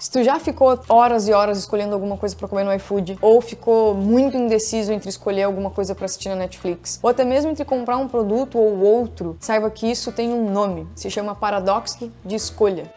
Se tu já ficou horas e horas escolhendo alguma coisa pra comer no iFood, ou ficou muito indeciso entre escolher alguma coisa pra assistir na Netflix, ou até mesmo entre comprar um produto ou outro, saiba que isso tem um nome, se chama paradoxo de escolha.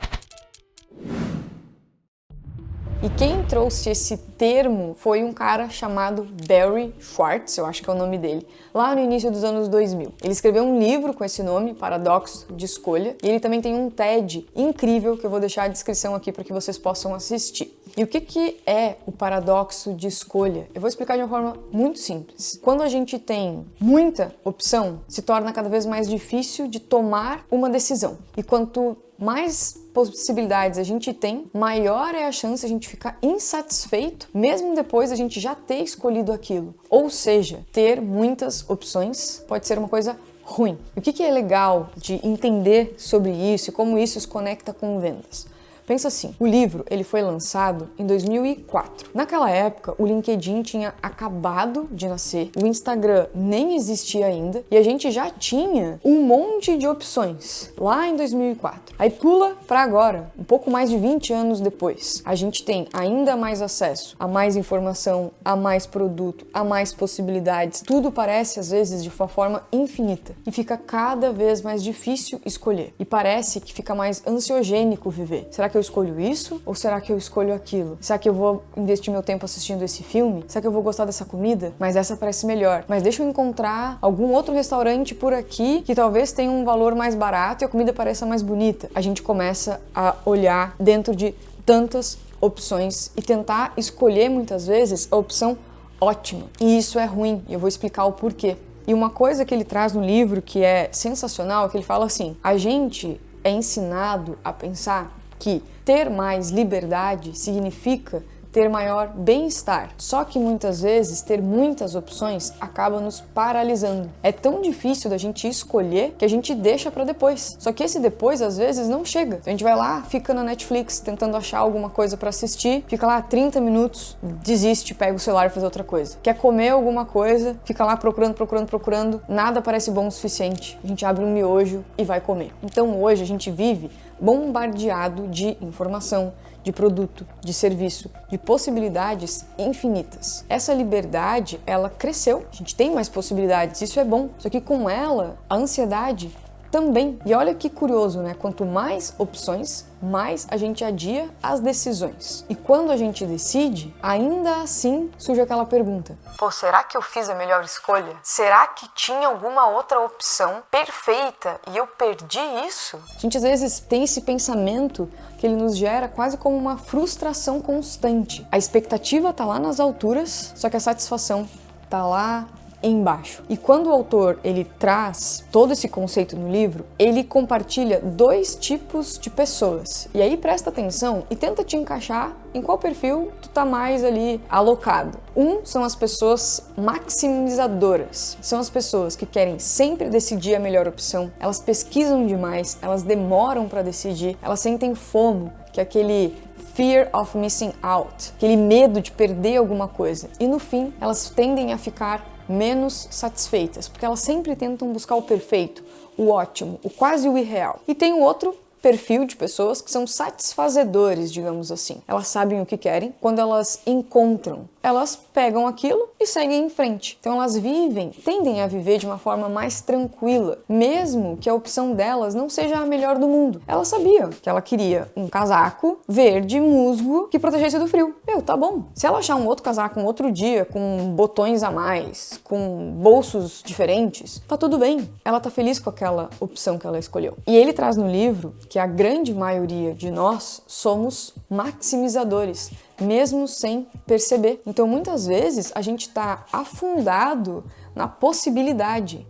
E quem trouxe esse termo foi um cara chamado Barry Schwartz, eu acho que é o nome dele, lá no início dos anos 2000. Ele escreveu um livro com esse nome, Paradoxo de Escolha, e ele também tem um TED incrível que eu vou deixar a descrição aqui para que vocês possam assistir. E o que é o paradoxo de escolha? Eu vou explicar de uma forma muito simples. Quando a gente tem muita opção, se torna cada vez mais difícil de tomar uma decisão. E quanto mais possibilidades a gente tem, maior é a chance de a gente ficar insatisfeito, mesmo depois a gente já ter escolhido aquilo. Ou seja, ter muitas opções pode ser uma coisa ruim. E o que é legal de entender sobre isso e como isso se conecta com vendas? Pensa assim, o livro ele foi lançado em 2004. Naquela época, o LinkedIn tinha acabado de nascer, o Instagram nem existia ainda e a gente já tinha um monte de opções lá em 2004. Aí pula para agora, um pouco mais de 20 anos depois. A gente tem ainda mais acesso a mais informação, a mais produto, a mais possibilidades. Tudo parece às vezes de uma forma infinita e fica cada vez mais difícil escolher. E parece que fica mais ansiogênico viver. Será que eu escolho isso ou será que eu escolho aquilo? Será que eu vou investir meu tempo assistindo esse filme? Será que eu vou gostar dessa comida? Mas essa parece melhor. Mas deixa eu encontrar algum outro restaurante por aqui que talvez tenha um valor mais barato e a comida pareça mais bonita. A gente começa a olhar dentro de tantas opções e tentar escolher muitas vezes a opção ótima. E isso é ruim e eu vou explicar o porquê. E uma coisa que ele traz no livro que é sensacional é que ele fala assim: a gente é ensinado a pensar que ter mais liberdade significa ter maior bem-estar. Só que muitas vezes ter muitas opções acaba nos paralisando. É tão difícil da gente escolher que a gente deixa para depois. Só que esse depois às vezes não chega. A gente vai lá, fica na Netflix tentando achar alguma coisa para assistir, fica lá 30 minutos, desiste, pega o celular e faz outra coisa. Quer comer alguma coisa, fica lá procurando, nada parece bom o suficiente. A gente abre um miojo e vai comer. Então hoje a gente vive bombardeado de informação, de produto, de serviço, de possibilidades infinitas. Essa liberdade, ela cresceu, a gente tem mais possibilidades, isso é bom. Só que com ela, a ansiedade também. E olha que curioso, né? Quanto mais opções, mais a gente adia as decisões. E quando a gente decide, ainda assim surge aquela pergunta: pô, será que eu fiz a melhor escolha? Será que tinha alguma outra opção perfeita e eu perdi isso? A gente às vezes tem esse pensamento que ele nos gera quase como uma frustração constante. A expectativa tá lá nas alturas, só que a satisfação tá lá embaixo. E quando o autor ele traz todo esse conceito no livro, ele compartilha dois tipos de pessoas. E aí presta atenção e tenta te encaixar em qual perfil tu tá mais ali alocado. São as pessoas maximizadoras. São as pessoas que querem sempre decidir a melhor opção. Elas pesquisam demais, elas demoram para decidir, elas sentem FOMO, que é aquele fear of missing out, aquele medo de perder alguma coisa. E no fim, elas tendem a ficar menos satisfeitas, porque elas sempre tentam buscar o perfeito, o ótimo, o quase o irreal. E tem um outro perfil de pessoas que são satisfazedores, digamos assim. Elas sabem o que querem, quando elas encontram, elas pegam aquilo e seguem em frente. Então elas tendem a viver de uma forma mais tranquila, mesmo que a opção delas não seja a melhor do mundo. Ela sabia que ela queria um casaco verde musgo que protegesse do frio. Tá bom. Se ela achar um outro casaco um outro dia, com botões a mais, com bolsos diferentes, tá tudo bem. Ela tá feliz com aquela opção que ela escolheu. E ele traz no livro que a grande maioria de nós somos maximizadores, mesmo sem perceber. Então, muitas vezes, a gente está afundado na possibilidade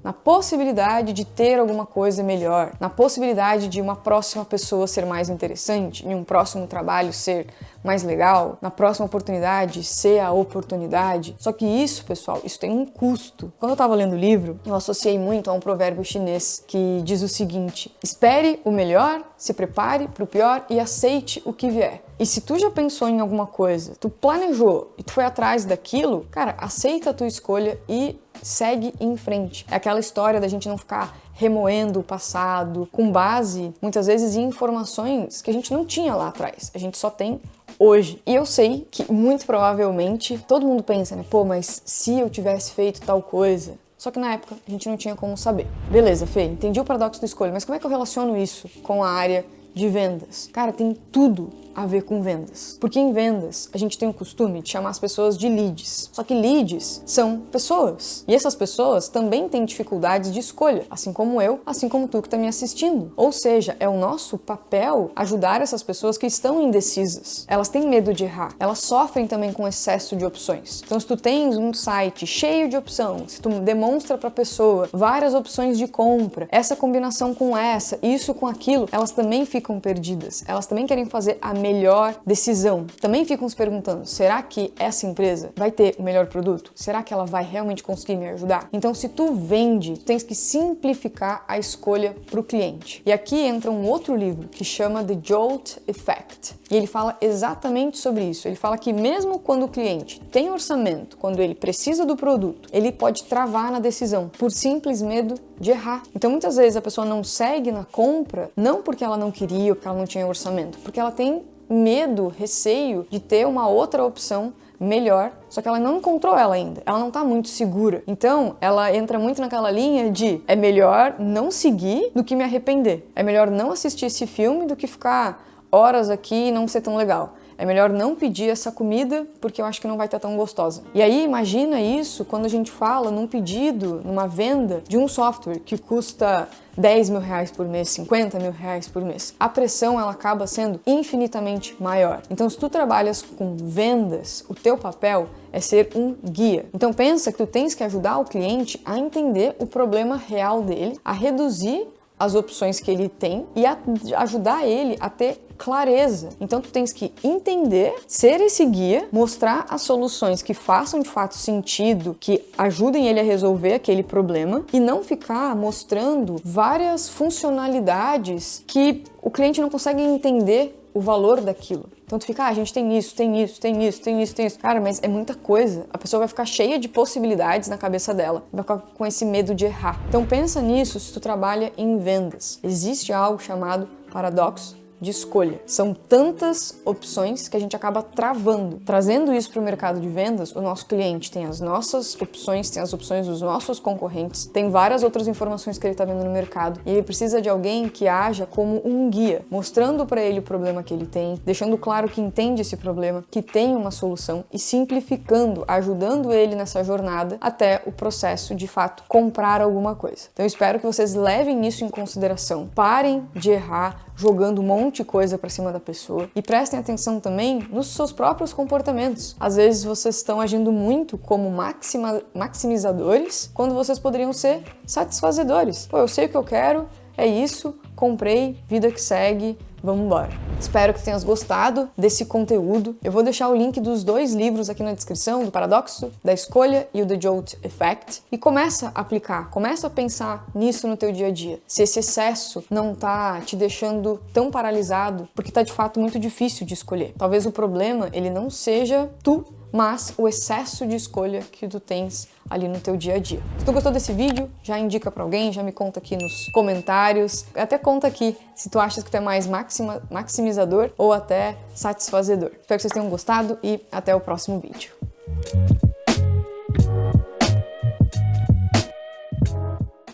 de ter alguma coisa melhor, na possibilidade de uma próxima pessoa ser mais interessante, em um próximo trabalho ser mais legal, na próxima oportunidade ser a oportunidade. Só que isso, pessoal, isso tem um custo. Quando eu estava lendo o livro, eu associei muito a um provérbio chinês que diz o seguinte: espere o melhor, se prepare para o pior e aceite o que vier. E se tu já pensou em alguma coisa, tu planejou e tu foi atrás daquilo, cara, aceita a tua escolha e segue em frente. É aquela história da gente não ficar remoendo o passado com base, muitas vezes, em informações que a gente não tinha lá atrás. A gente só tem hoje. E eu sei que muito provavelmente todo mundo pensa, né? Pô, mas se eu tivesse feito tal coisa... Só que na época a gente não tinha como saber. Beleza, Fê, entendi o paradoxo da escolha, mas como é que eu relaciono isso com a área de vendas? Cara, tem tudo a ver com vendas. Porque em vendas, a gente tem o costume de chamar as pessoas de leads. Só que leads são pessoas. E essas pessoas também têm dificuldades de escolha, assim como eu, assim como tu que está me assistindo. Ou seja, é o nosso papel ajudar essas pessoas que estão indecisas. Elas têm medo de errar. Elas sofrem também com excesso de opções. Então, se tu tens um site cheio de opção, se tu demonstra para a pessoa várias opções de compra, essa combinação com essa, isso com aquilo, elas também ficam perdidas. Elas também querem fazer a melhor decisão. Também ficam se perguntando, será que essa empresa vai ter o melhor produto? Será que ela vai realmente conseguir me ajudar? Então, se tu vende, tu tens que simplificar a escolha para o cliente. E aqui entra um outro livro que chama The Jolt Effect. E ele fala exatamente sobre isso. Ele fala que mesmo quando o cliente tem orçamento, quando ele precisa do produto, ele pode travar na decisão por simples medo de errar. Então, muitas vezes a pessoa não segue na compra, não porque ela não queria ou porque ela não tinha orçamento, porque ela tem medo, receio de ter uma outra opção melhor, só que ela não encontrou ela ainda, ela não tá muito segura. Então, ela entra muito naquela linha de é melhor não seguir do que me arrepender. É melhor não assistir esse filme do que ficar horas aqui e não ser tão legal. É melhor não pedir essa comida porque eu acho que não vai estar tão gostosa. E aí, imagina isso quando a gente fala num pedido, numa venda de um software que custa 10 mil reais por mês, 50 mil reais por mês. A pressão, ela acaba sendo infinitamente maior. Então, se tu trabalhas com vendas, o teu papel é ser um guia. Então, pensa que tu tens que ajudar o cliente a entender o problema real dele, a reduzir as opções que ele tem e a ajudar ele a ter clareza. Então, tu tens que entender, ser esse guia, mostrar as soluções que façam de fato sentido, que ajudem ele a resolver aquele problema e não ficar mostrando várias funcionalidades que o cliente não consegue entender o valor daquilo. Então tu fica, a gente tem isso, tem isso, tem isso, tem isso, tem isso. Cara, mas é muita coisa. A pessoa vai ficar cheia de possibilidades na cabeça dela. Vai ficar com esse medo de errar. Então pensa nisso se tu trabalha em vendas. Existe algo chamado paradoxo de escolha. São tantas opções que a gente acaba travando. Trazendo isso para o mercado de vendas, o nosso cliente tem as nossas opções, tem as opções dos nossos concorrentes, tem várias outras informações que ele está vendo no mercado e ele precisa de alguém que haja como um guia, mostrando para ele o problema que ele tem, deixando claro que entende esse problema, que tem uma solução e simplificando, ajudando ele nessa jornada até o processo de fato comprar alguma coisa. Então eu espero que vocês levem isso em consideração. Parem de errar jogando um monte de coisa para cima da pessoa e prestem atenção também nos seus próprios comportamentos. Às vezes vocês estão agindo muito como maximizadores quando vocês poderiam ser satisfazedores. Pô, eu sei o que eu quero, é isso, comprei, vida que segue, vamos embora. Espero que tenhas gostado desse conteúdo. Eu vou deixar o link dos 2 livros aqui na descrição, do Paradoxo da Escolha e o The Jolt Effect. E começa a aplicar, começa a pensar nisso no teu dia a dia. Se esse excesso não tá te deixando tão paralisado, porque tá de fato muito difícil de escolher. Talvez o problema, ele não seja tu, mas o excesso de escolha que tu tens ali no teu dia a dia. Se tu gostou desse vídeo, já indica pra alguém, já me conta aqui nos comentários, até conta aqui se tu achas que tu é mais maximizador ou até satisfazedor. Espero que vocês tenham gostado e até o próximo vídeo.